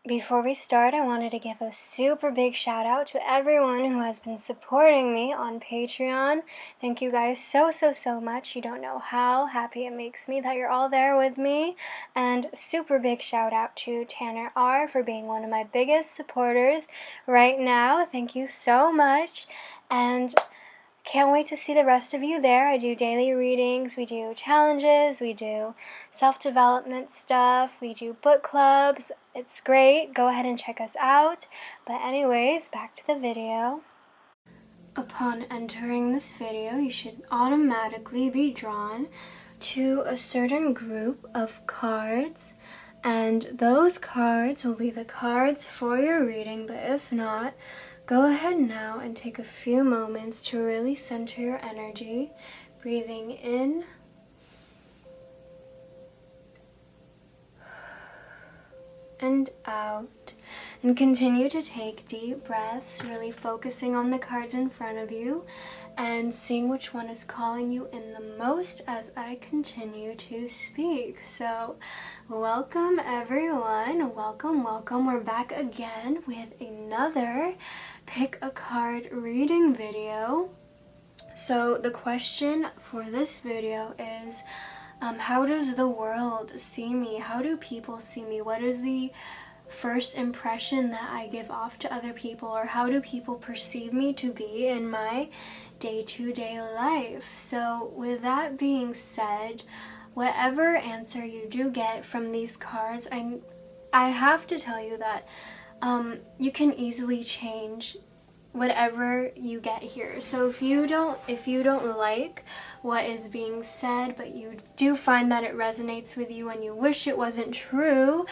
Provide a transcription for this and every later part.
Before we start, I wanted to give a super big shout out to everyone who has been supporting me on Patreon. Thank you guys so much. You don't know how happy it makes me that you're all there with me. And super big shout out to Tanner R for being one of my biggest supporters right now. Thank you so much. And can't wait to see the rest of you there. I do daily readings, we do challenges, we do self-development stuff, we do book clubs. It's great. Go ahead and check us out. But anyways, back to the video. Upon entering this video, you should automatically be drawn to a certain group of cards. And those cards will be the cards for your reading, but if not, go ahead now and take a few moments to really center your energy, breathing in and out, and continue to take deep breaths, really focusing on the cards in front of you and seeing which one is calling you in the most as I continue to speak. So welcome everyone, welcome. We're back again with another pick a card reading video. So the question for this video is, how does the world see me? How do people see me? What is the first impression that I give off to other people, or how do people perceive me to be in my day-to-day life? So with that being said, whatever answer you do get from these cards, I have to tell you that you can easily change whatever you get here. So if you don't like what is being said, but you do find that it resonates with you and you wish it wasn't true,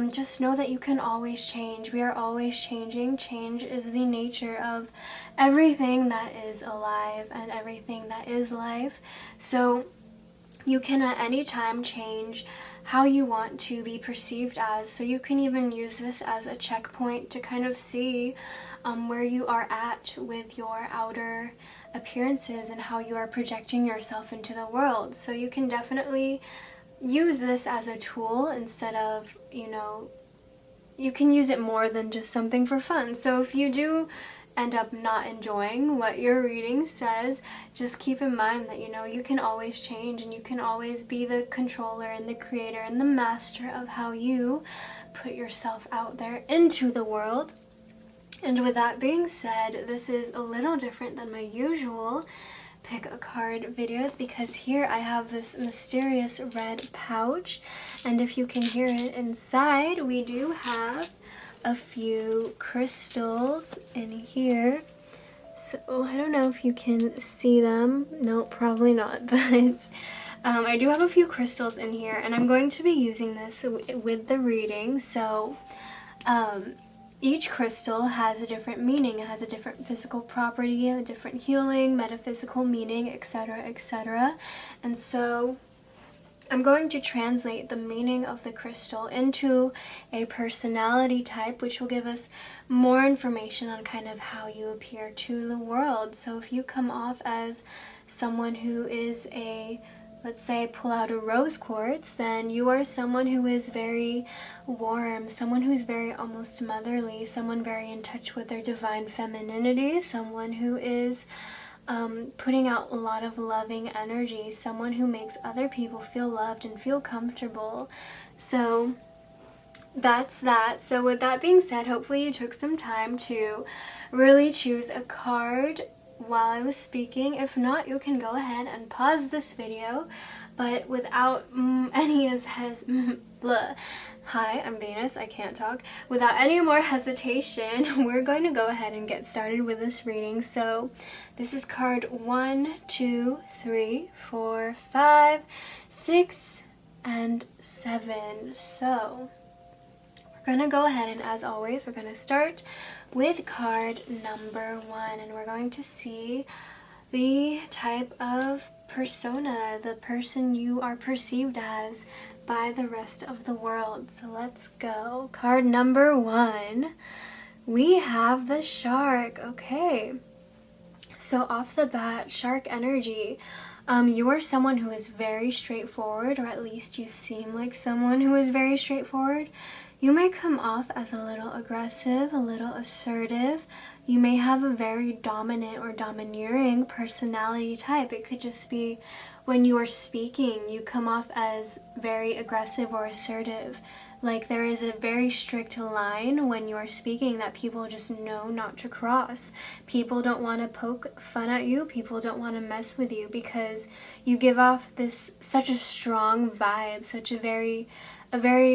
just know that you can always change. We are always changing. Change is the nature of everything that is alive and everything that is life. So you can at any time change how you want to be perceived as. So you can even use this as a checkpoint to kind of see where you are at with your outer appearances and how you are projecting yourself into the world. So you can definitely use this as a tool instead of, you can use it more than just something for fun. So if you do end up not enjoying what your reading says, just keep in mind that you can always change, and you can always be the controller and the creator and the master of how you put yourself out there into the world. And with that being said, this is a little different than my usual pick a card videos, because here I have this mysterious red pouch, and if you can hear it inside, we do have a few crystals in here. So I don't know if you can see them. No, probably not, but I do have a few crystals in here, and I'm going to be using this with the reading. So each crystal has a different meaning. It has a different physical property, a different healing, metaphysical meaning, etc., etc. And so I'm going to translate the meaning of the crystal into a personality type, which will give us more information on kind of how you appear to the world. So if you come off as someone who is let's say, pull out a rose quartz, then you are someone who is very warm, someone who's very almost motherly, someone very in touch with their divine femininity, someone who is putting out a lot of loving energy, someone who makes other people feel loved and feel comfortable. So that's that. So with that being said, hopefully you took some time to really choose a card while I was speaking. If not, you can go ahead and pause this video, but without any Hi, I'm Venus, I can't talk. Without any more hesitation, we're going to go ahead and get started with this reading. So this is card 1, 2, 3, 4, 5, 6, and 7. So we're going to go ahead, and as always, we're going to start with card number 1, and we're going to see the type of persona, the person you are perceived as by the rest of the world. So let's go. Card number 1, we have the shark. Okay, so off the bat, shark energy. You are someone who is very straightforward, or at least you seem like someone who is very straightforward. you may come off as a little aggressive, a little assertive. You may have a very dominant or domineering personality type. It could just be when you are speaking, you come off as very aggressive or assertive. Like there is a very strict line when you are speaking that people just know not to cross. People don't want to poke fun at you. People don't want to mess with you because you give off this such a strong vibe, such a very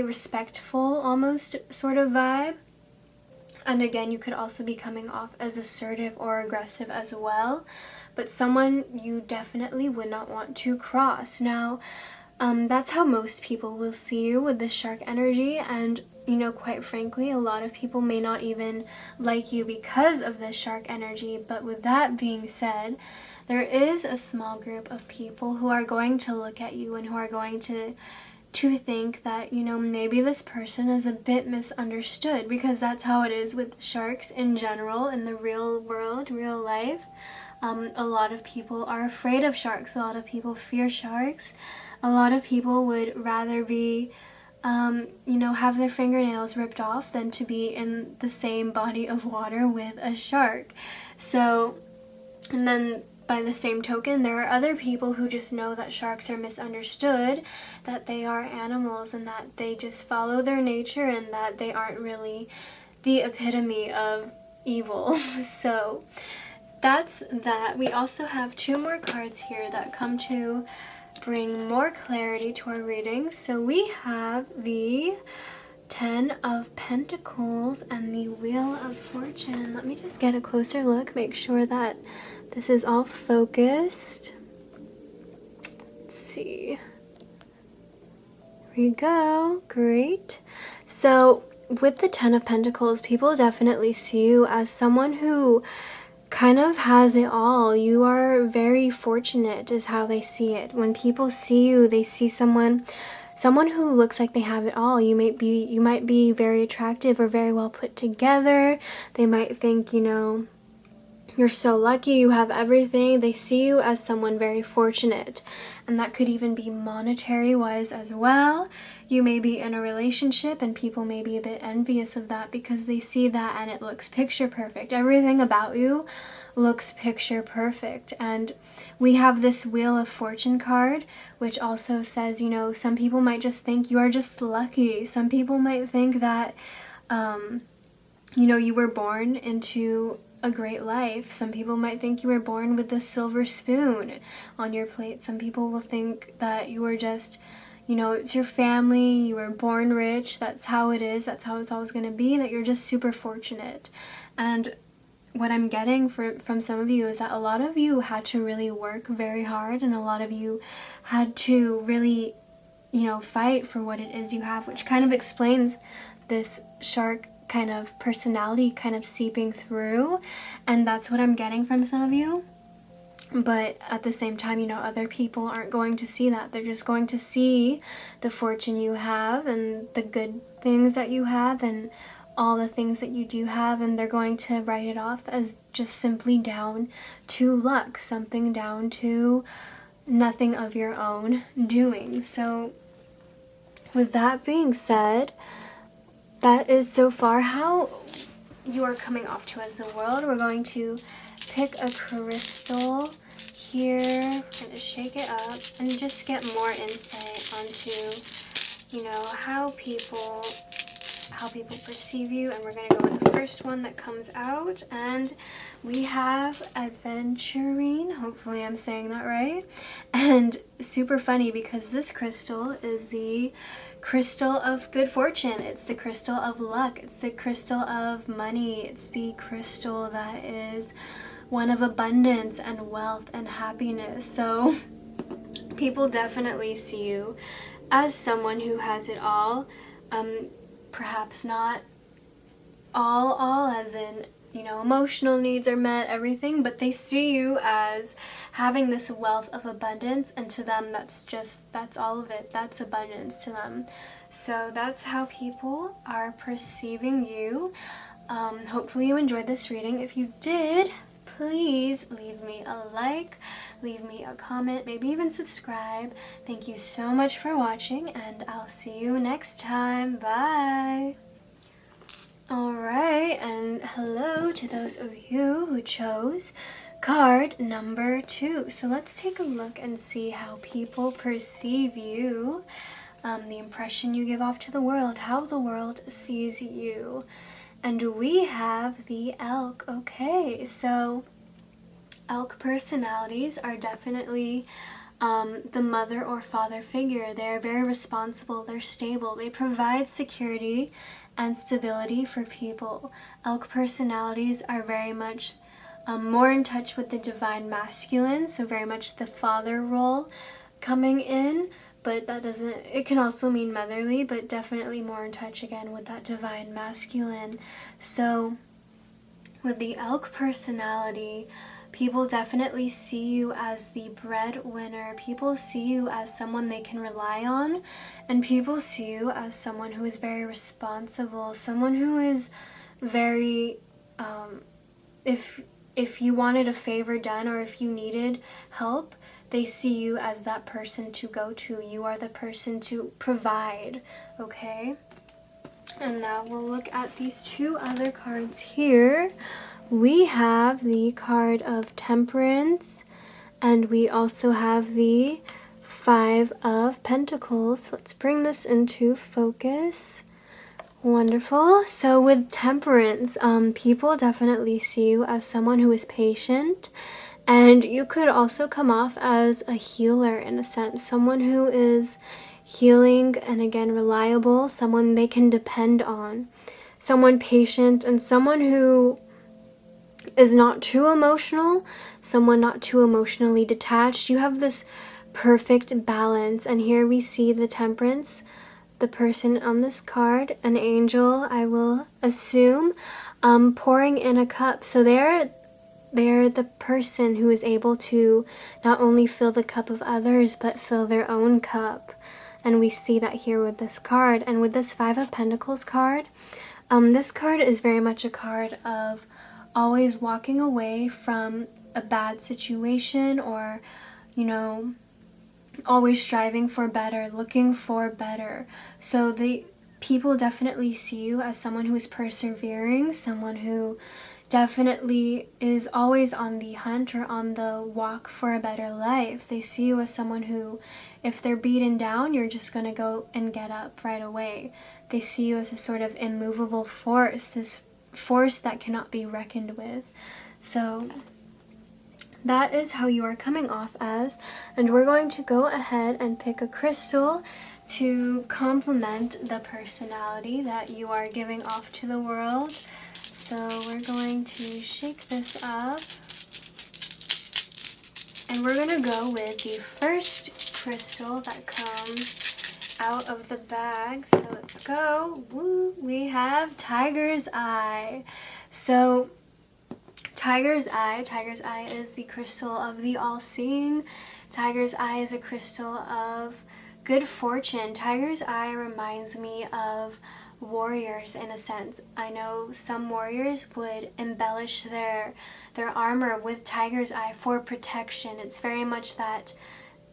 respectful almost sort of vibe. And again, you could also be coming off as assertive or aggressive as well, but someone you definitely would not want to cross. Now, that's how most people will see you with the shark energy, and quite frankly, a lot of people may not even like you because of the shark energy. But with that being said, there is a small group of people who are going to look at you and who are going to think that, maybe this person is a bit misunderstood, because that's how it is with sharks in general in the real world, real life. A lot of people are afraid of sharks. A lot of people fear sharks. A lot of people would rather be, have their fingernails ripped off than to be in the same body of water with a shark. So, and then by the same token, there are other people who just know that sharks are misunderstood, that they are animals and that they just follow their nature and that they aren't really the epitome of evil. So that's that. We also have 2 more cards here that come to bring more clarity to our reading. So we have the 10 of Pentacles and the Wheel of Fortune. Let me just get a closer look, make sure that this is all focused. Let's see. Here we go. Great. So with the 10 of Pentacles, people definitely see you as someone who kind of has it all. You are very fortunate is how they see it. When people see you, they see someone who looks like they have it all. You might be very attractive or very well put together. They might think, you're so lucky, you have everything. They see you as someone very fortunate, and that could even be monetary wise as well. You may be in a relationship and people may be a bit envious of that because they see that and it looks picture perfect. Everything about you looks picture perfect. And we have this Wheel of Fortune card, which also says, some people might just think you are just lucky. Some people might think that, you were born into a great life. Some people might think you were born with a silver spoon on your plate. Some people will think that you were just, it's your family, you were born rich, that's how it is, that's how it's always going to be, that you're just super fortunate. And what I'm getting from some of you is that a lot of you had to really work very hard, and a lot of you had to really, fight for what it is you have, which kind of explains this shark kind of personality kind of seeping through, and that's what I'm getting from some of you. But at the same time, other people aren't going to see that. They're just going to see the fortune you have and the good things that you have and all the things that you do have, and they're going to write it off as just simply down to luck, something down to nothing of your own doing. So with that being said, that is so far how you are coming off to as the world. We're going to pick a crystal here. We're going to shake it up and just get more insight onto, how people perceive you. And we're going to go with the first one that comes out. And we have Adventurine. Hopefully I'm saying that right. And super funny because this crystal is the crystal of good fortune. It's the crystal of luck. It's the crystal of money. It's the crystal that is one of abundance and wealth and happiness. So people definitely see you as someone who has it all. Perhaps not all as in, emotional needs are met, everything, but they see you as having this wealth of abundance, and to them that's all of it. That's abundance to them. So that's how people are perceiving you. Hopefully you enjoyed this reading. If you did, please leave me a like, leave me a comment, maybe even subscribe. Thank you so much for watching, and I'll see you next time. Bye! Alright, and hello to those of you who chose card number 2. So let's take a look and see how people perceive you, the impression you give off to the world, how the world sees you. And we have the Elk. Okay, so Elk personalities are definitely the mother or father figure. They're very responsible, they're stable, they provide security and stability for people. Elk personalities are very much more in touch with the divine masculine, so very much the father role coming in, but that doesn't, it can also mean motherly, but definitely more in touch again with that divine masculine. So with the Elk personality, people definitely see you as the breadwinner. People see you as someone they can rely on, and people see you as someone who is very responsible, someone who is very, if you wanted a favor done or if you needed help, they see you as that person to go to. You are the person to provide, okay? And now we'll look at these 2 other cards here. We have the card of Temperance, and we also have the 5 of Pentacles. Let's bring this into focus. Wonderful. So with Temperance, people definitely see you as someone who is patient, and you could also come off as a healer in a sense, someone who is healing and again reliable, someone they can depend on, someone patient, and someone who is not too emotional, someone not too emotionally detached. You have this perfect balance, and here we see the Temperance, the person on this card, an angel, I will assume, pouring in a cup. So they're the person who is able to not only fill the cup of others, but fill their own cup. And we see that here with this card. And with this 5 of Pentacles card, this card is very much a card of always walking away from a bad situation, or, you know, always striving for better, looking for better. So the people definitely see you as someone who is persevering, someone who definitely is always on the hunt or on the walk for a better life. They see you as someone who, if they're beaten down, you're just going to go and get up right away. They see you as a sort of immovable force, this force that cannot be reckoned with. So that is how you are coming off as, and we're going to go ahead and pick a crystal to complement the personality that you are giving off to the world. So we're going to shake this up, and we're going to go with the first crystal that comes out of the bag. So let's go. Woo, we have Tiger's Eye. So Tiger's Eye is the crystal of the all-seeing. Tiger's Eye is a crystal of good fortune. Tiger's Eye reminds me of warriors in a sense. I know some warriors would embellish their armor with Tiger's Eye for protection. It's very much that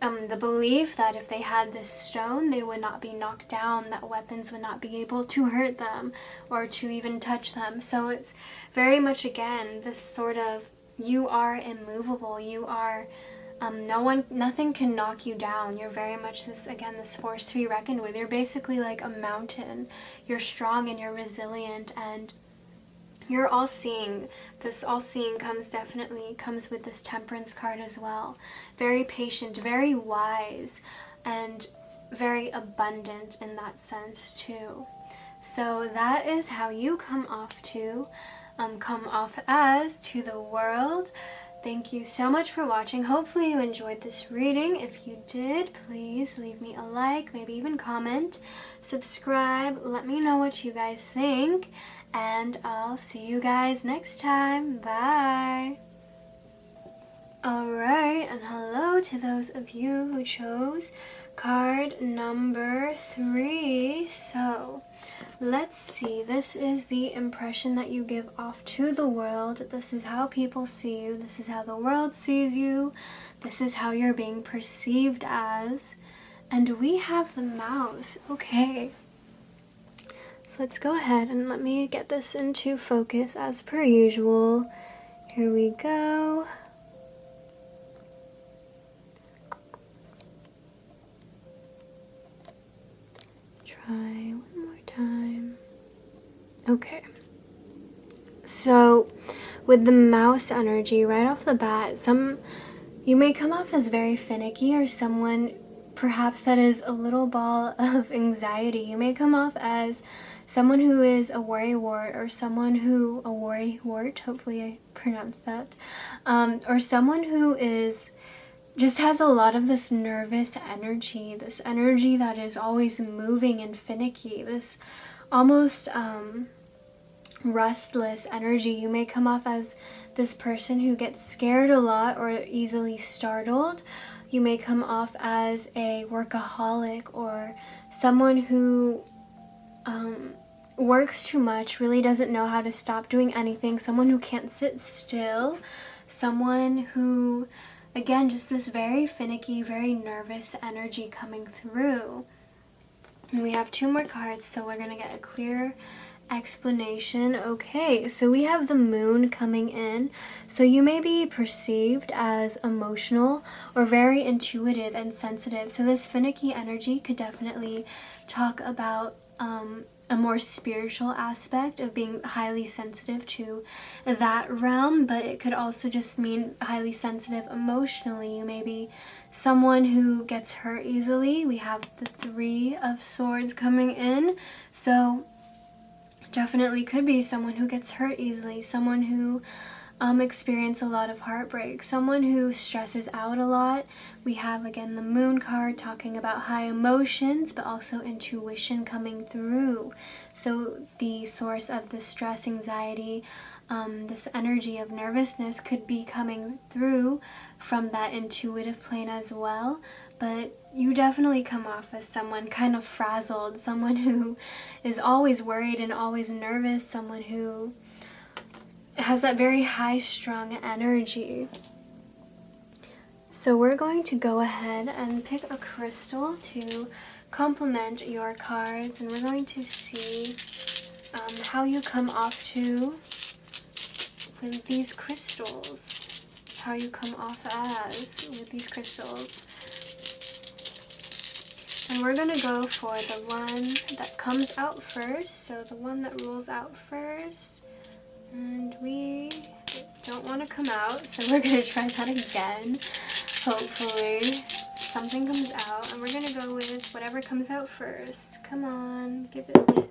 the belief that if they had this stone, they would not be knocked down, that weapons would not be able to hurt them or to even touch them. So it's very much, again, this sort of, you are immovable, you are, nothing can knock you down. You're very much this, again, this force to be reckoned with. You're basically like a mountain. You're strong and you're resilient, and you're all-seeing. This all-seeing definitely comes with this Temperance card as well. Very patient, very wise, and very abundant in that sense too. So that is how you come off as to the world. Thank you so much for watching. Hopefully you enjoyed this reading. If you did, please leave me a like, maybe even comment, subscribe, let me know what you guys think, and I'll see you guys next time. Bye! Alright, and hello to those of you who chose card number 3. So let's see, this is the impression that you give off to the world. This is how people see you. This is how the world sees you. This is how you're being perceived as. And we have the mouse. Okay. So let's go ahead and let me get this into focus as per usual. Here we go. Try one more time. Okay. So with the mouse energy right off the bat, you may come off as very finicky, or someone perhaps that is a little ball of anxiety. You may come off as someone who is a worrywart, or someone who, a worrywart, hopefully I pronounced that, or someone who just has a lot of this nervous energy, this energy that is always moving and finicky, this almost restless energy. You may come off as this person who gets scared a lot or easily startled. You may come off as a workaholic, or someone who works too much, really doesn't know how to stop doing anything, someone who can't sit still, someone who, again, just this very finicky, very nervous energy coming through. And we have 2 more cards, so we're going to get a clear explanation. Okay, so we have the moon coming in. So you may be perceived as emotional or very intuitive and sensitive. So this finicky energy could definitely talk about a more spiritual aspect of being highly sensitive to that realm, but it could also just mean highly sensitive emotionally. You may be someone who gets hurt easily. We have the 3 of Swords coming in, so definitely could be someone who gets hurt easily, someone who experience a lot of heartbreak, someone who stresses out a lot. We have, again, the moon card talking about high emotions, but also intuition coming through. So the source of the stress, anxiety, this energy of nervousness could be coming through from that intuitive plane as well. But you definitely come off as someone kind of frazzled, someone who is always worried and always nervous, someone who has that very high-strung energy. So we're going to go ahead and pick a crystal to complement your cards, and we're going to see how you come off to with these crystals, how you come off as with these crystals. And we're going to go for the one that comes out first, so the one that rolls out first. And we don't want to come out, so we're going to try that again. Hopefully something comes out, and we're going to go with whatever comes out first. Come on, give it.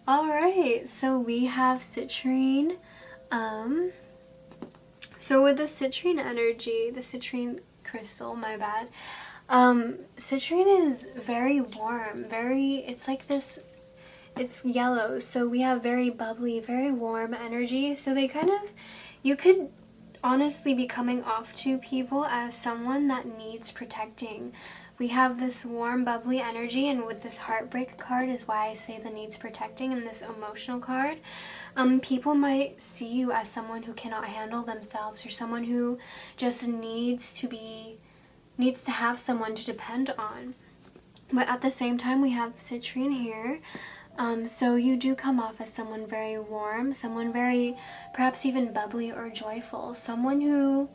Alright, so we have citrine. So with the citrine energy, the citrine crystal, my bad, citrine is very warm, it's like this. It's yellow, so we have very bubbly, very warm energy. So you could honestly be coming off to people as someone that needs protecting. We have this warm, bubbly energy, and with this heartbreak card is why I say the needs protecting, and this emotional card. People might see you as someone who cannot handle themselves, or someone who just needs to have someone to depend on. But at the same time, we have citrine here. So you do come off as someone very warm, someone very, perhaps even bubbly or joyful, someone who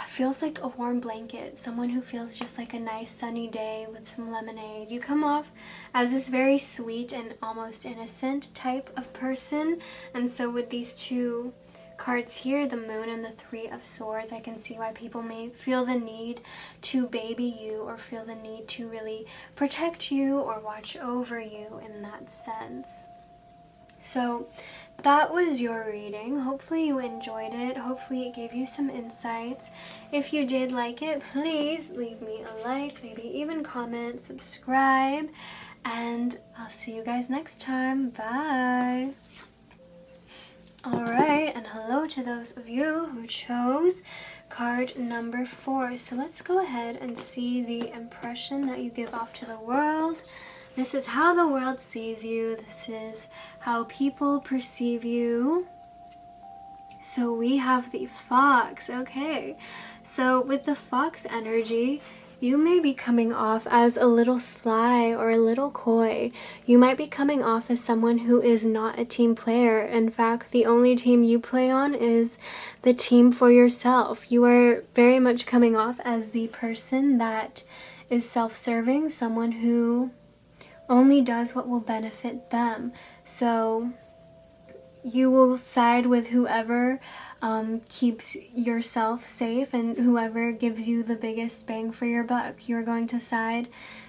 feels like a warm blanket, someone who feels just like a nice sunny day with some lemonade. You come off as this very sweet and almost innocent type of person, and so with these 2 cards here, the moon and the 3 of Swords, I can see why people may feel the need to baby you, or feel the need to really protect you or watch over you in that sense. So that was your reading. Hopefully you enjoyed it. Hopefully it gave you some insights. If you did like it, please leave me a like, maybe even comment, subscribe, and I'll see you guys next time. Bye! Alright, and hello to those of you who chose card number 4. So let's go ahead and see the impression that you give off to the world. This is how the world sees you. This is how people perceive you. So we have the Fox. Okay. So with the Fox energy, you may be coming off as a little sly or a little coy. You might be coming off as someone who is not a team player. In fact, the only team you play on is the team for yourself. You are very much coming off as the person that is self-serving, someone who only does what will benefit them. So you will side with whoever keeps yourself safe and whoever gives you the biggest bang for your buck. You're going to side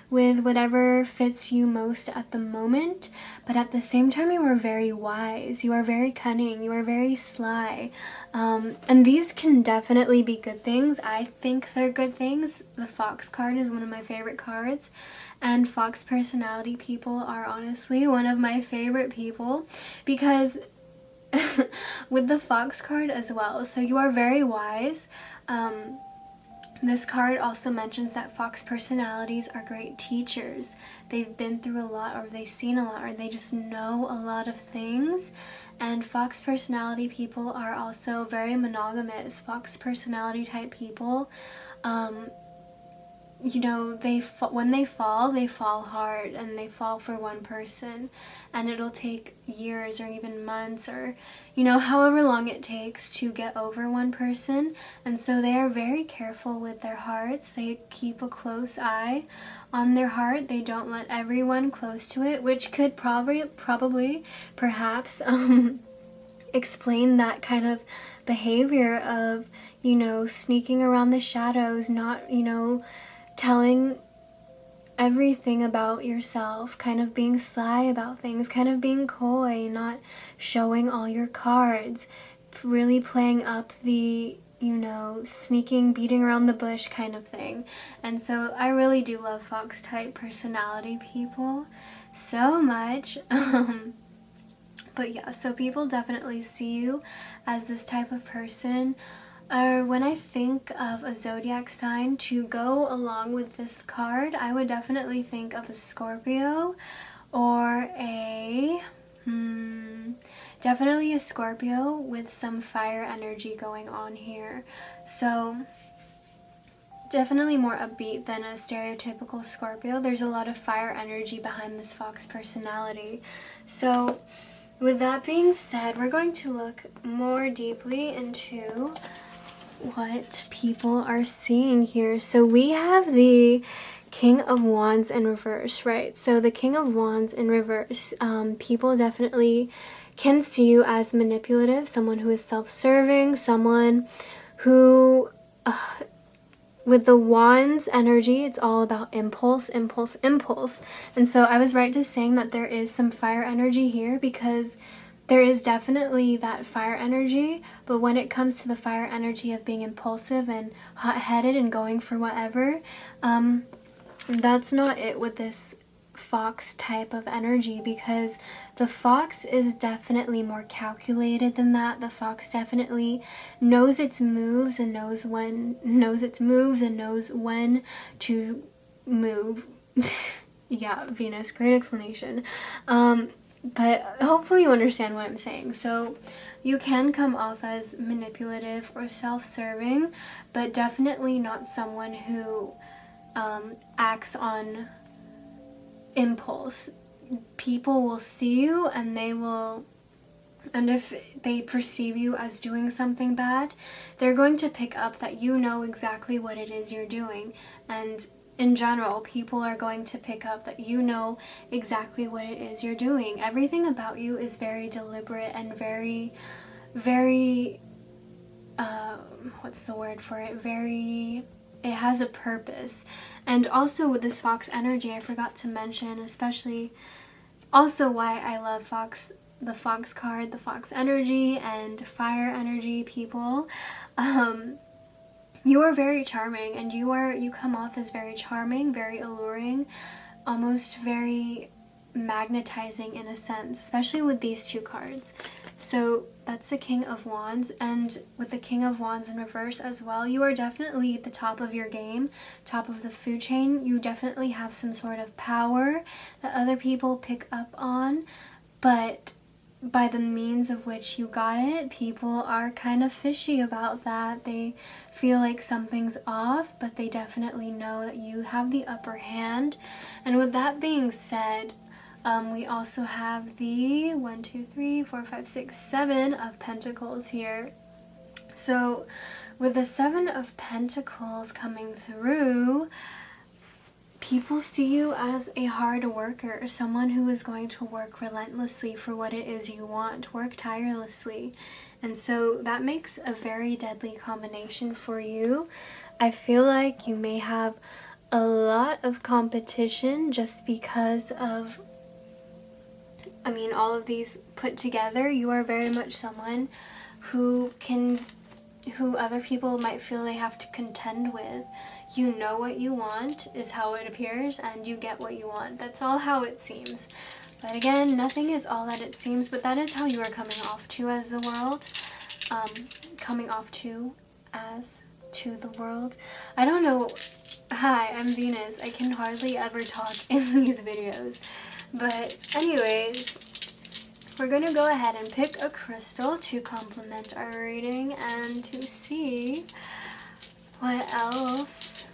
with whatever fits you most at the moment, but at the same time you are very wise, you are very cunning, you are very sly, and these can definitely be good things. I think they're good things. The Fox card is one of my favorite cards, and Fox personality people are honestly one of my favorite people because with the Fox card as well. So you are very wise. This card also mentions that Fox personalities are great teachers. They've been through a lot, or they've seen a lot, or they just know a lot of things. And Fox personality people are also very monogamous. Fox personality type people, you know, when they fall hard, and they fall for one person, and it'll take years or even months, or, you know, however long it takes to get over one person. And so they are very careful with their hearts. They keep a close eye on their heart. They don't let everyone close to it, which could perhaps explain that kind of behavior of, you know, sneaking around the shadows, not, you know, telling everything about yourself, kind of being sly about things, kind of being coy, not showing all your cards, really playing up the, you know, sneaking, beating around the bush kind of thing. And so I really do love Fox type personality people so much. But yeah, so people definitely see you as this type of person. When I think of a zodiac sign to go along with this card, I would definitely think of a Scorpio or definitely a Scorpio with some fire energy going on here. So definitely more upbeat than a stereotypical Scorpio. There's a lot of fire energy behind this Fox personality. So with that being said, we're going to look more deeply into what people are seeing here. So we have the King of Wands in reverse, right? So the King of Wands in reverse, people definitely can see you as manipulative, someone who is self-serving, someone who, with the Wands energy, it's all about impulse, impulse, impulse. And so I was right to saying that there is some fire energy here, because there is definitely that fire energy, but when it comes to the fire energy of being impulsive and hot-headed and going for whatever, that's not it with this Fox type of energy, because the Fox is definitely more calculated than that. The Fox definitely knows its moves and knows when to move. Yeah, Venus, great explanation. But hopefully you understand what I'm saying. So you can come off as manipulative or self-serving, but definitely not someone who acts on impulse. People will see you and if they perceive you as doing something bad, they're going to pick up that you know exactly what it is you're doing. And in general, people are going to pick up that you know exactly what it is you're doing. Everything about you is very deliberate and very, very, what's the word for it? It has a purpose. And also with this Fox energy, I forgot to mention, especially also why I love the Fox card, the Fox energy and fire energy people. You are very charming, and you come off as very charming, very alluring, almost very magnetizing in a sense, especially with these two cards. So that's the King of Wands, and with the King of Wands in reverse as well, you are definitely at the top of your game, top of the food chain. You definitely have some sort of power that other people pick up on, but by the means of which you got it, people are kind of fishy about that. They feel like something's off, but they definitely know that you have the upper hand. And with that being said, we also have the 1, 2, 3, 4, 5, 6, 7 of Pentacles here. So with the 7 of Pentacles coming through, people see you as a hard worker, someone who is going to work relentlessly for what it is you want, work tirelessly. And so that makes a very deadly combination for you. I feel like you may have a lot of competition just because of, all of these put together. You are very much someone who other people might feel they have to contend with. You know what you want is how it appears, and you get what you want. That's all how it seems. But again, nothing is all that it seems, but that is how you are coming off to as the world. Coming off to as to the world. I don't know. Hi, I'm Venus. I can hardly ever talk in these videos. But anyways, we're going to go ahead and pick a crystal to complement our reading and to see what else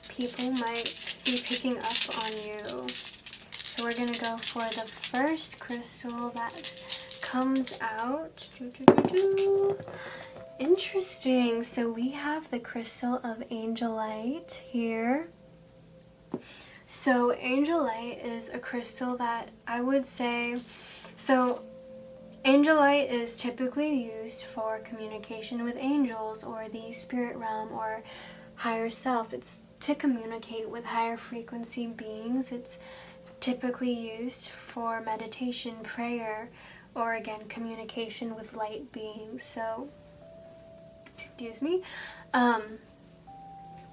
people might be picking up on you. So we're going to go for the first crystal that comes out. Interesting. So we have the crystal of Angelite here. So Angelite is a crystal that I would say, so Angelite is typically used for communication with angels or the spirit realm or higher self. It's to communicate with higher frequency beings. It's typically used for meditation, prayer, or again, communication with light beings. So, excuse me.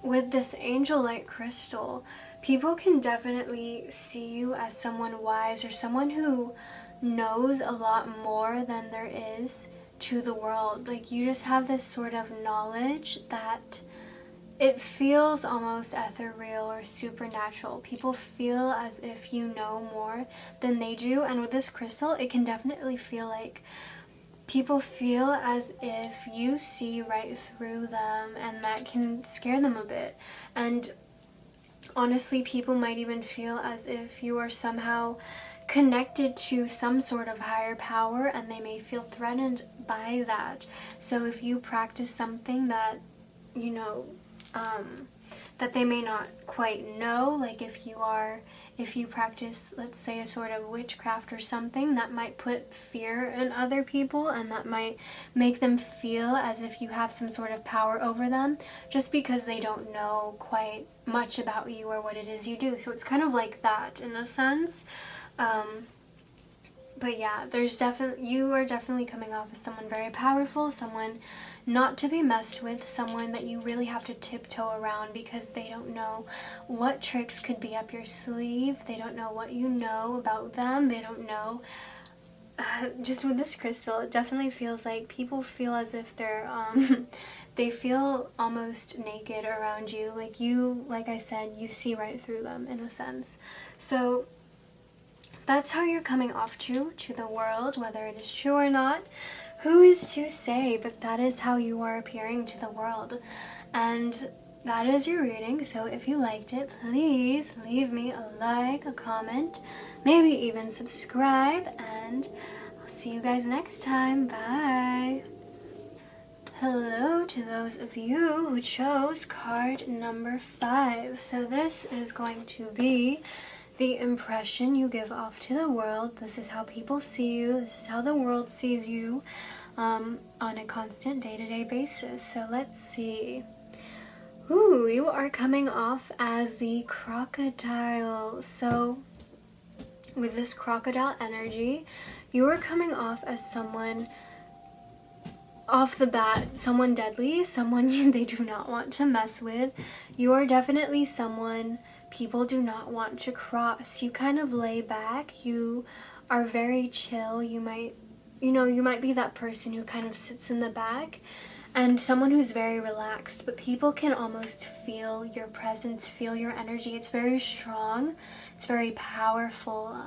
With this Angelite crystal, people can definitely see you as someone wise or someone who knows a lot more than there is to the world. Like, you just have this sort of knowledge that it feels almost ethereal or supernatural. People feel as if you know more than they do, and with this crystal, it can definitely feel like people feel as if you see right through them, and that can scare them a bit. And honestly, people might even feel as if you are somehow connected to some sort of higher power, and they may feel threatened by that. So if you practice something that, that they may not quite know, like if you practice, let's say, a sort of witchcraft or something, that might put fear in other people, and that might make them feel as if you have some sort of power over them, just because they don't know quite much about you or what it is you do. So it's kind of like that in a sense. But yeah, you are definitely coming off as someone very powerful, someone not to be messed with, someone that you really have to tiptoe around because they don't know what tricks could be up your sleeve. They don't know what you know about them. They don't know. Just with this crystal, it definitely feels like people feel as if they're, they feel almost naked around you. Like I said, you see right through them in a sense. So that's how you're coming off to the world, whether it is true or not. Who is to say? But that is how you are appearing to the world. And that is your reading. So if you liked it, please leave me a like, a comment, maybe even subscribe, and I'll see you guys next time. Bye. Hello to those of you who chose card number 5. So this is going to be the impression you give off to the world. This is how people see you. This is how the world sees you on a constant day-to-day basis. So let's see. Ooh, you are coming off as the crocodile. So with this crocodile energy, you are coming off as someone off the bat, someone deadly, someone they do not want to mess with. You are definitely someone people do not want to cross. You kind of lay back. You are very chill. You might be that person who kind of sits in the back and someone who's very relaxed, but people can almost feel your presence, feel your energy. It's very strong. It's very powerful.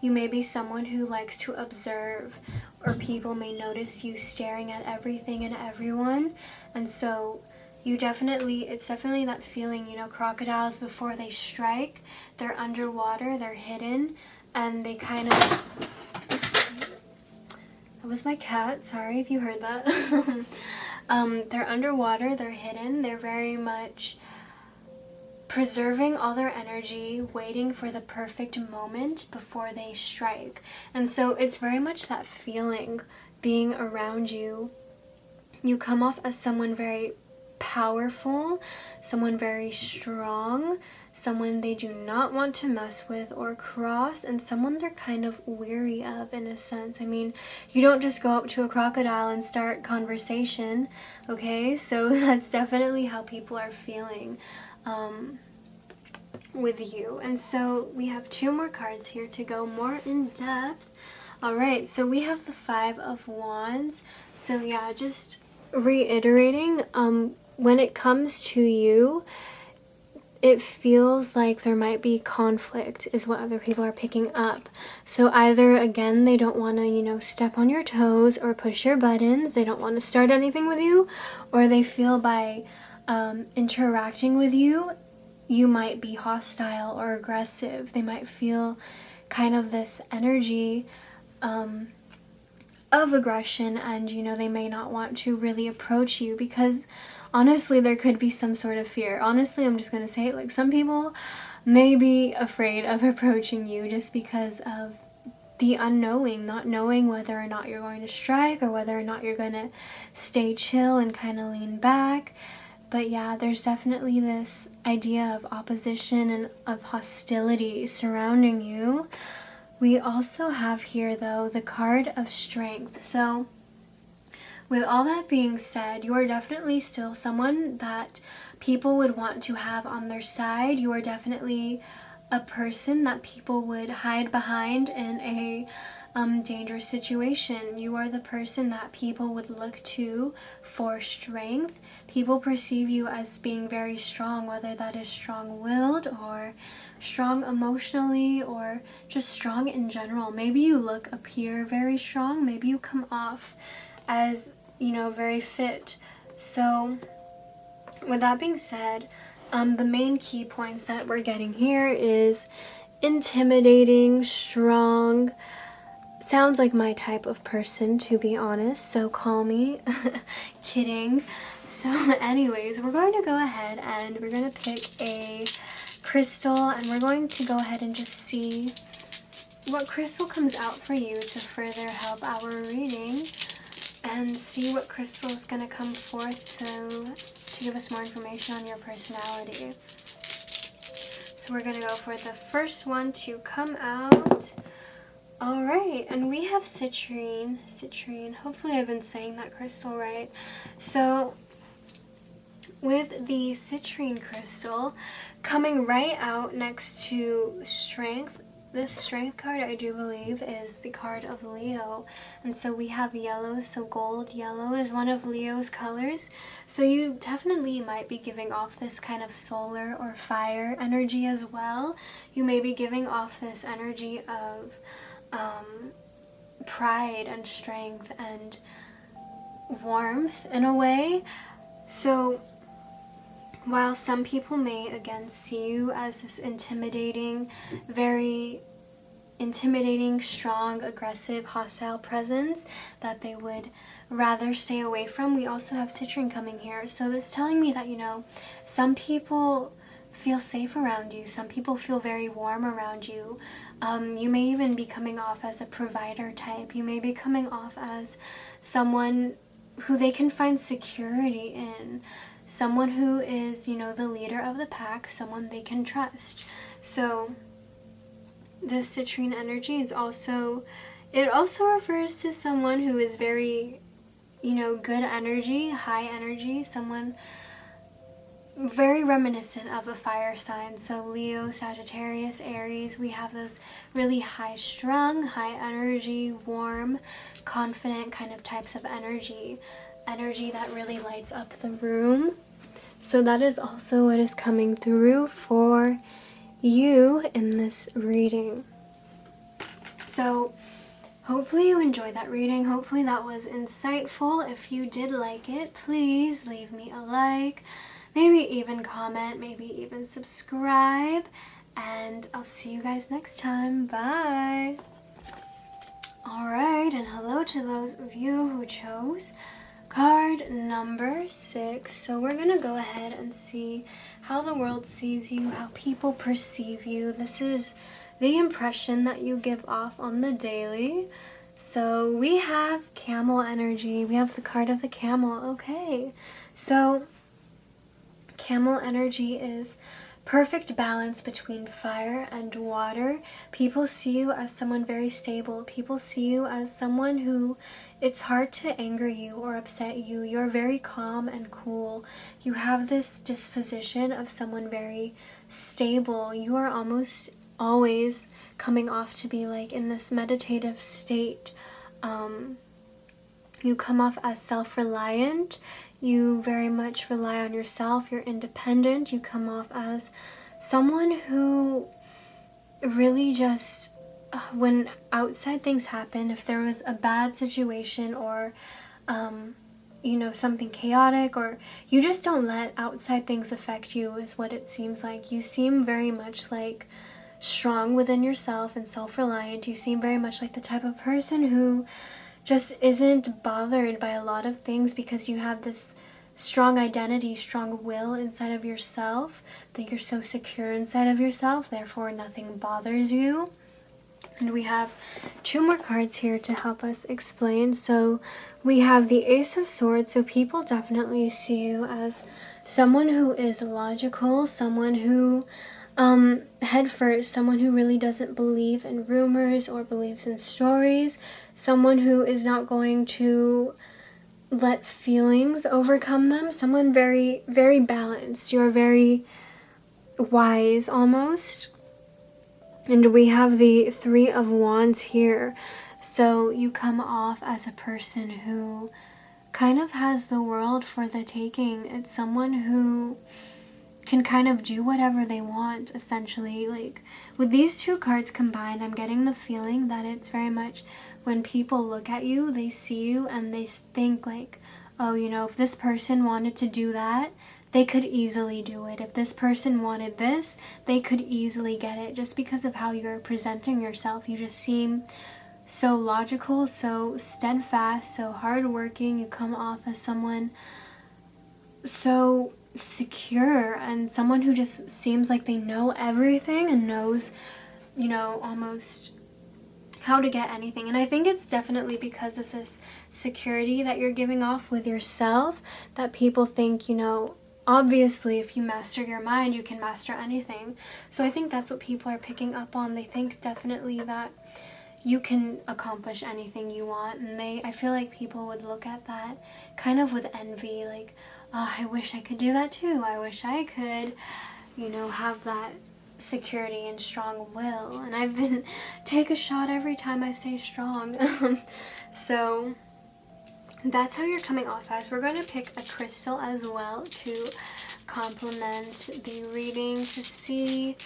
You may be someone who likes to observe, or people may notice you staring at everything and everyone. And so it's definitely that feeling, crocodiles before they strike, they're underwater, they're hidden, and they kind of, that was my cat, sorry if you heard that. They're underwater, they're hidden, they're very much preserving all their energy, waiting for the perfect moment before they strike. And so it's very much that feeling being around you. You come off as someone very powerful, someone very strong, someone they do not want to mess with or cross, and someone they're kind of weary of in a sense. I mean, you don't just go up to a crocodile and start conversation, okay? So that's definitely how people are feeling with you. And so we have 2 more cards here to go more in depth. Alright, so we have the 5 of Wands. So yeah, just reiterating, when it comes to you, it feels like there might be conflict is what other people are picking up. So either, again, they don't want to, step on your toes or push your buttons. They don't want to start anything with you, or they feel by interacting with you, you might be hostile or aggressive. They might feel kind of this energy of aggression, and they may not want to really approach you because honestly there could be some sort of fear. Honestly, I'm just going to say it, like, some people may be afraid of approaching you just because of the unknowing, not knowing whether or not you're going to strike or whether or not you're going to stay chill and kind of lean back. But yeah, there's definitely this idea of opposition and of hostility surrounding you. We also have here, though, the card of strength. So with all that being said, you are definitely still someone that people would want to have on their side. You are definitely a person that people would hide behind in a dangerous situation. You are the person that people would look to for strength. People perceive you as being very strong, whether that is strong-willed or strong emotionally or just strong in general. Maybe you appear very strong. Maybe you come off as, very fit. So with that being said, the main key points that we're getting here is intimidating, strong. Sounds like my type of person, to be honest, so call me. Kidding. So anyways, we're going to go ahead and we're going to pick a crystal, and we're going to go ahead and just see what crystal comes out for you to further help our reading, and see what crystal is going to come forth to give us more information on your personality. So we're going to go for the first one to come out. Alright, and we have citrine. Hopefully I've been saying that crystal right. So with the citrine crystal coming right out next to strength, this strength card, I do believe, is the card of Leo. And so we have yellow, so gold yellow is one of Leo's colors. So you definitely might be giving off this kind of solar or fire energy as well. You may be giving off this energy of pride and strength and warmth in a way. So while some people may again see you as this very intimidating, strong, aggressive, hostile presence that they would rather stay away from, we also have citrine coming here. So that's telling me that, some people feel safe around you. Some people feel very warm around you. You may even be coming off as a provider type. You may be coming off as someone who they can find security in. Someone who is, the leader of the pack, someone they can trust. So this citrine energy is also refers to someone who is very, good energy, high energy, someone very reminiscent of a fire sign. So Leo, Sagittarius, Aries, we have those really high strung, high energy, warm, confident kind of types of energy that really lights up the room. So that is also what is coming through for you in this reading. So hopefully you enjoyed that reading. Hopefully that was insightful. If you did like it, please leave me a like, maybe even comment, maybe even subscribe, and I'll see you guys next time. Bye! Alright, and hello to those of you who chose card number 6. So we're gonna go ahead and see how the world sees you, how people perceive you. This is the impression that you give off on the daily. So we have camel energy. We have the card of the camel. Okay, so camel energy is perfect balance between fire and water. People see you as someone very stable. People see you as someone who it's hard to anger you or upset you. You're very calm and cool. You have this disposition of someone very stable. You are almost always coming off to be like in this meditative state. You come off as self-reliant. You very much rely on yourself. You're independent. You come off as someone who really just, when outside things happen, if there was a bad situation or you know, something chaotic, or you just don't let outside things affect you, is what it seems like. You seem very much like strong within yourself and self-reliant. You seem very much like the type of person who just isn't bothered by a lot of things because you have this strong identity, strong will inside of yourself, that you're so secure inside of yourself, therefore nothing bothers you. And we have 2 more cards here to help us explain. So we have the Ace of Swords. So people definitely see you as someone who is logical, someone who head first, someone who really doesn't believe in rumors or believes in stories, someone who is not going to let feelings overcome them, someone very, very balanced. You're very wise almost. And we have the 3 of Wands here. So you come off as a person who kind of has the world for the taking. It's someone who can kind of do whatever they want, essentially. Like with these 2 cards combined, I'm getting the feeling that it's very much when people look at you, they see you and they think like, oh, you know, if this person wanted to do that, they could easily do it. If this person wanted this, they could easily get it. Just because of how you're presenting yourself, you just seem so logical, so steadfast, so hardworking. You come off as someone so secure and someone who just seems like they know everything and knows, you know, almost how to get anything. And I think it's definitely because of this security that you're giving off with yourself that people think, you know, obviously if you master your mind, you can master anything. So I think that's what people are picking up on. They think definitely that you can accomplish anything you want, and I feel like people would look at that kind of with envy, like, oh, I wish I could do that too. I wish I could, you know, have that security and strong will. And I've been take a shot every time I say strong. So that's how you're coming off as. We're going to pick a crystal as well to complement the reading to see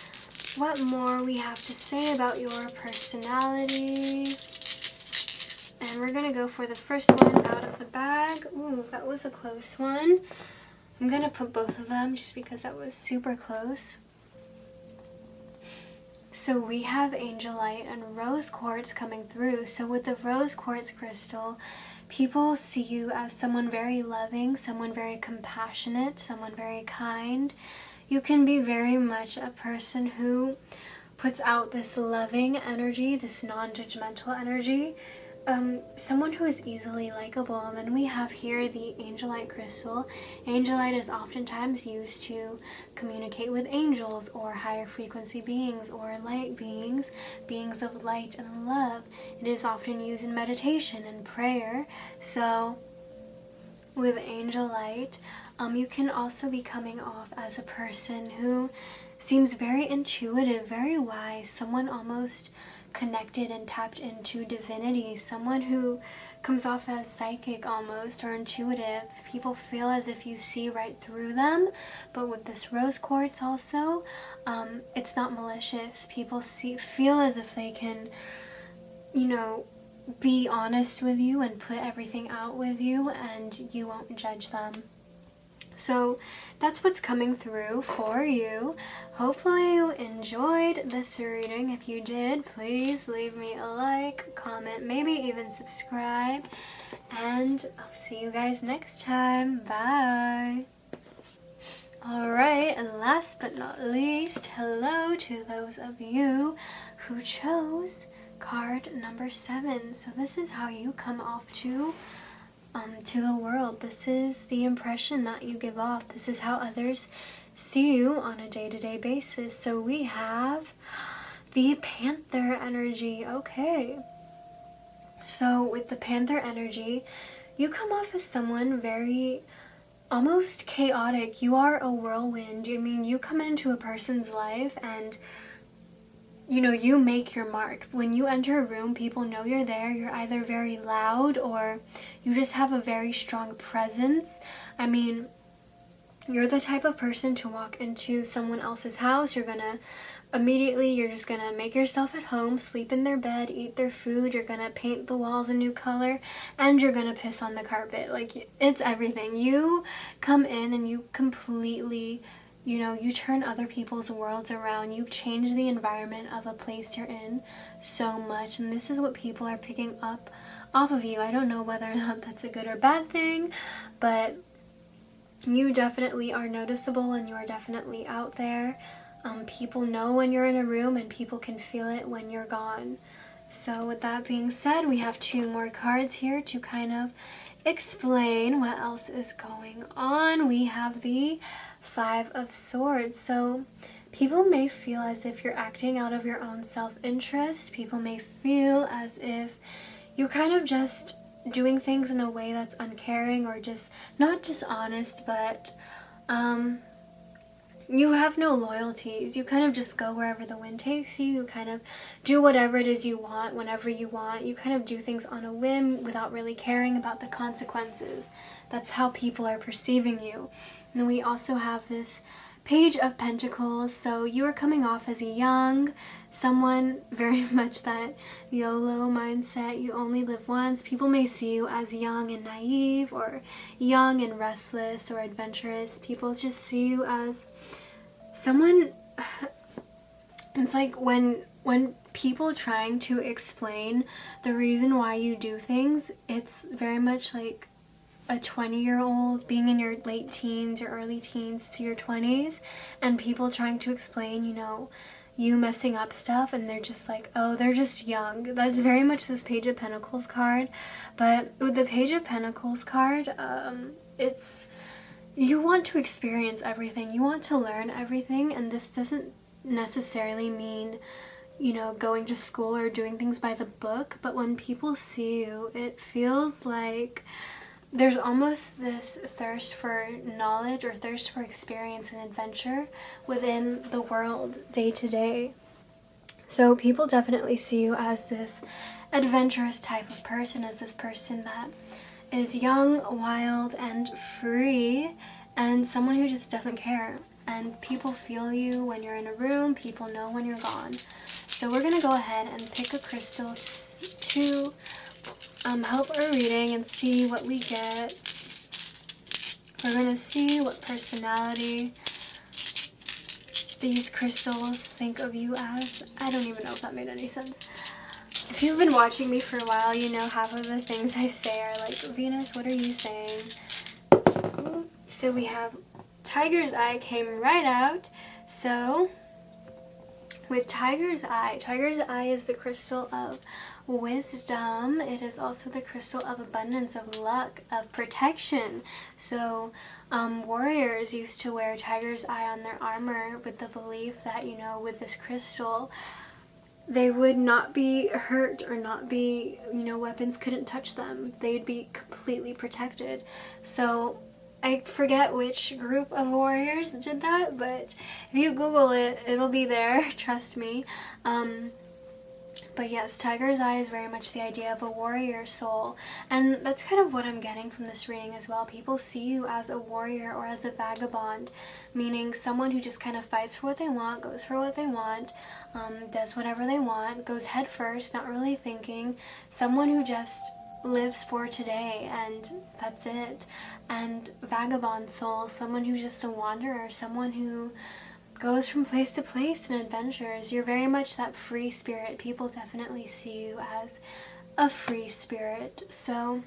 what more we have to say about your personality. And we're going to go for the first one out of the bag. Ooh, that was a close one. I'm going to put both of them just because that was super close. So we have Angelite and Rose Quartz coming through. So with the Rose Quartz crystal, people see you as someone very loving, someone very compassionate, someone very kind. You can be very much a person who puts out this loving energy, this non-judgmental energy. Someone who is easily likable. And then we have here the Angelite crystal. Angelite is oftentimes used to communicate with angels or higher frequency beings or light beings, beings of light and love. It is often used in meditation and prayer. So with Angelite, you can also be coming off as a person who seems very intuitive, very wise, someone almost connected and tapped into divinity, someone who comes off as psychic almost, or intuitive. People feel as if you see right through them. But with this rose quartz also, it's not malicious. People feel as if they can you know, be honest with you and put everything out with you, and you won't judge them. So that's what's coming through for you. Hopefully you enjoyed this reading. If you did, please leave me a like, comment, maybe even subscribe. And I'll see you guys next time. Bye. Alright, and last but not least, hello to those of you who chose card number 7. So this is how you come off to the world. This is the impression that you give off. This is how others see you on a day-to-day basis. So we have the Panther energy. Okay. So with the Panther energy, you come off as someone very almost chaotic. You are a whirlwind. I mean, you come into a person's life and you know, you make your mark. When you enter a room, people know you're there. You're either very loud or you just have a very strong presence. I mean, you're the type of person to walk into someone else's house. You're just gonna make yourself at home, sleep in their bed, eat their food. You're gonna paint the walls a new color, and you're gonna piss on the carpet. Like, it's everything. You come in and you completely, you know, you turn other people's worlds around. You change the environment of a place you're in so much. And this is what people are picking up off of you. I don't know whether or not that's a good or bad thing, but you definitely are noticeable and you are definitely out there. People know when you're in a room and people can feel it when you're gone. So with that being said, we have 2 more cards here to kind of explain what else is going on. We have the 5 of Swords. So people may feel as if you're acting out of your own self-interest. People may feel as if you're kind of just doing things in a way that's uncaring or just not dishonest, but you have no loyalties. You kind of just go wherever the wind takes you. You kind of do whatever it is you want whenever you want. You kind of do things on a whim without really caring about the consequences. That's how people are perceiving you. And we also have this Page of Pentacles. So you are coming off as young, someone very much that YOLO mindset. You only live once. People may see you as young and naive, or young and restless, or adventurous. People just see you as someone. It's like when people trying to explain the reason why you do things, it's very much like a 20-year-old being in your late teens or early teens to your 20s, and people trying to explain, you know, you messing up stuff, and they're just like, oh, they're just young. That's very much this Page of Pentacles card. But with the Page of Pentacles card, it's, you want to experience everything. You want to learn everything, and this doesn't necessarily mean, you know, going to school or doing things by the book, but when people see you, it feels like there's almost this thirst for knowledge or thirst for experience and adventure within the world day to day. So people definitely see you as this adventurous type of person, as this person that is young, wild, and free, and someone who just doesn't care. And people feel you when you're in a room, people know when you're gone. So we're going to go ahead and pick a crystal to help our reading and see what we get. We're going to see what personality these crystals think of you as. I don't even know if that made any sense. If you've been watching me for a while, you know half of the things I say are like, Venus, what are you saying? So we have Tiger's Eye came right out. So with Tiger's Eye is the crystal of wisdom. It is also the crystal of abundance, of luck, of protection. So warriors used to wear Tiger's Eye on their armor with the belief that, you know, with this crystal they would not be hurt or not be, you know, weapons couldn't touch them. They'd be completely protected. So I forget which group of warriors did that, but if you Google it, it'll be there, trust me. But yes, Tiger's Eye is very much the idea of a warrior soul, and that's kind of what I'm getting from this reading as well. People see you as a warrior or as a vagabond, meaning someone who just kind of fights for what they want, goes for what they want, does whatever they want, goes head first, not really thinking, someone who just lives for today and that's it. And vagabond soul, someone who's just a wanderer, someone who goes from place to place and adventures. You're very much that free spirit. People definitely see you as a free spirit. So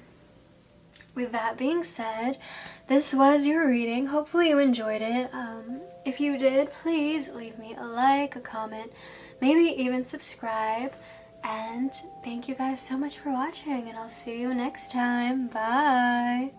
with that being said, this was your reading. Hopefully you enjoyed it. If you did, please leave me a like, a comment, maybe even subscribe. And thank you guys so much for watching, and I'll see you next time. Bye!